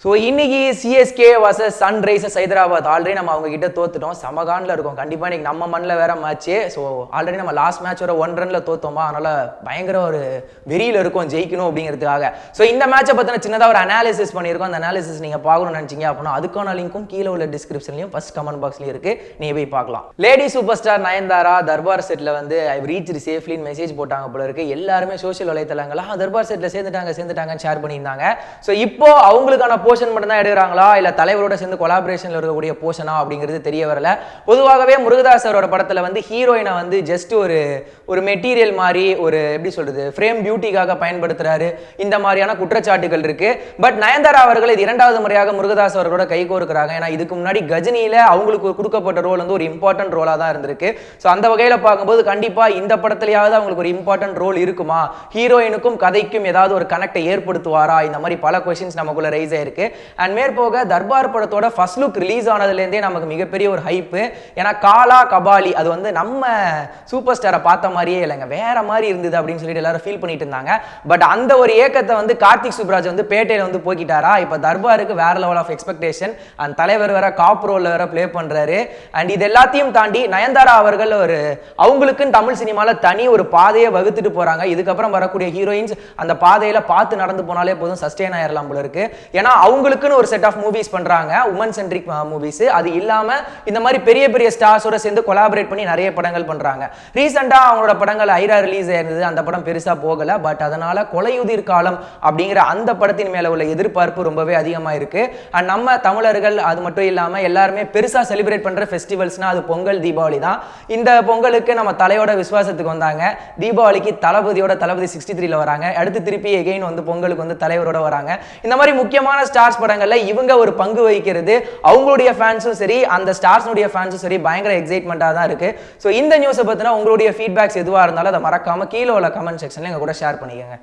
So இன்னைக்கு CSK versus Sunrisers Hyderabad already நம்ம அவங்க கிட்ட தோத்துட்டோம். சமகானில் இருக்கும். கண்டிப்பாக இன்னைக்கு நம்ம மண்ணில் வேற மேட்ச்சு. ஸோ ஆல்ரெடி நம்ம லாஸ்ட் மேட்ச் ஒரு 1 ரன்ல தோத்தோமா, அதனால பயங்கர ஒரு வெறியில் இருக்கும் ஜெயிக்கணும் அப்படிங்கிறதுக்காக. ஸோ இந்த மேட்சை பற்றின சின்னதாக ஒரு அனாலிசிஸ் பண்ணியிருக்கோம். அந்த அனாலிசிஸ் நீங்கள் பார்க்கணும்னு நினச்சிங்க அப்படின்னா அதுக்கான லிங்க்கும் கீழே உள்ள டிஸ்கிரிப்ஷன்லையும் ஃபர்ஸ்ட் கமெண்ட் பாக்ஸ்லையும் இருக்கு, நீங்கள் போய் பார்க்கலாம். Lady super star Nayanthara Darbar settle வந்து ஐ ரீச் சேஃப்லின்னு மெசேஜ் போட்டாங்க போல இருக்கு. எல்லாருமே சோஷியல் வலைத்தளங்களா தர்பார் செட்டில் சேர்ந்துட்டாங்கன்னு ஷேர் பண்ணியிருந்தாங்க. ஸோ இப்போ அவங்களுக்கான போர்ஷன் மட்டும் தான் எடுக்கிறாங்களா இல்ல தலைவரோட சேர்ந்து கொலாபரேஷன்ல இருக்கக்கூடிய போர்ஷனா அப்படிங்கிறது தெரிய வரல. பொதுவாகவே முருகதாஸ் அவரோட படத்துல வந்து ஹீரோயினை வந்து ஜஸ்ட் ஒரு மெட்டீரியல் மாதிரி ஒரு எப்படி சொல்றது ஃப்ரேம் பியூட்டிக்காக பயன்படுத்துறாரு, இந்த மாதிரியான குற்றச்சாட்டுகள் இருக்கு. பட் நயன்தாரா அவர்கள் இது 2வது முறையாக முருகதாஸ் அவர்களோட கை கோர்க்கிறாங்க. ஏன்னா இதுக்கு முன்னாடி கஜினியில அவங்களுக்கு கொடுக்கப்பட்ட ரோல் வந்து ஒரு இம்பார்ட்டன்ட் ரோலா தான் இருந்திருக்கு. ஸோ அந்த வகையில பார்க்கும்போது கண்டிப்பா இந்த படத்திலேயாவது அவங்களுக்கு ஒரு இம்பார்ட்டன்ட் ரோல் இருக்குமா, ஹீரோயினுக்கும் கதைக்கும் ஏதாவது ஒரு கனெக்டை ஏற்படுத்துவாரா, இந்த மாதிரி பல கொஸ்டின்ஸ் நமக்குள்ள ரைஸ் ஆயிருக்கு. அண்ட் மேற்போக தர்பார் படத்தோட ஃபர்ஸ்ட் லுக் ரிலீஸ் ஆனதுலேருந்தே நமக்கு மிகப்பெரிய ஒரு ஹைப்பு. ஏன்னா காலா கபாலி அது வந்து நம்ம சூப்பர் ஸ்டாரை பார்த்த மாதிரியே இல்லைங்க, வேற மாதிரி இருந்தது அப்படின்னு சொல்லிட்டு எல்லாரும் ஃபீல் பண்ணிட்டு இருந்தாங்க. பட் அந்த ஒரு ஏக்கத்தை வந்து கார்த்திக் சுப்ராஜ் வந்து பேட்டையில் வந்து போக்கிட்டாரா. இப்போ தர்பாருக்கு வேற லெவல் ஆஃப் எக்ஸ்பெக்டேஷன். அந்த தலைவர் வேற காப் ரோல்ல வேற பிளே பண்றாரு. அண்ட் இது எல்லாத்தையும் தாண்டி நயன்தாரா அவர்கள் அவங்களுக்குன்னு தமிழ் சினிமால தனி ஒரு பாதையை வகுத்துட்டு போறாங்க. இதுக்கப்புறம் வரக்கூடிய ஹீரோயின்ஸ் அந்த பாதையில பார்த்து நடந்து போனாலே போதும், சஸ்டெயின் ஆயிரலாம் போல இருக்கு. ஏன்னா அவங்களுக்குன்னு ஒரு செட் ஆஃப் மூவிஸ் பண்றாங்க, உமன் சென்ட்ரிக் மூவிஸ். அது இல்லாம இந்த மாதிரி பெரிய பெரிய ஸ்டார்ஸோட சேர்ந்து கொலாபரேட் பண்ணி நிறைய படங்கள் பண்றாங்க. ரீசெண்டா அவங்களோட படங்கள் ஐரா ரிலீஸ் ஆயிருந்தது, அந்த படம் பெருசா போகல. பட் அதனால கொலையுதிர் காலம் அப்படிங்கிற அந்த படத்தின் மேல உள்ள எதிர்பார்ப்பு ரொம்பவே அதிகமா இருக்கு. அண்ட் நம்ம தமிழர்கள் அது மட்டும் இல்லாம எல்லாருமே பெருசா செலிப்ரேட் பண்ற ஃபெஸ்டிவல்ஸ்னா அது பொங்கல், தீபாவளி தான். இந்த பொங்கலுக்கு நம்ம தலையோட விசுவாசத்துக்கு வந்தாங்க, தீபாவளிக்கு தளபதி 63ல வராங்க, அடுத்து திருப்பி எகைன் வந்து பொங்கலுக்கு வந்து தலைவரோட வராங்க. இந்த மாதிரி முக்கியமான ஸ்டார்ஸ் படங்கள்ல இவங்க ஒரு பங்கு வகிக்கிறது அவங்களுடைய ஃபேன்ஸும் சரி அந்த ஸ்டார்ஸ்னுடைய ஃபேன்ஸும் சரி பயங்கர எக்ஸைட்மெண்ட்டாக தான் இருக்கு. ஸோ இந்த நியூஸை பற்றின உங்களுடைய ஃபீட்பேக்ஸ் எதுவாக இருந்தாலும் அதை மறக்காம கீழே உள்ள கமெண்ட் செக்ஷன்ல எங்க கூட ஷேர் பண்ணிக்கோங்க.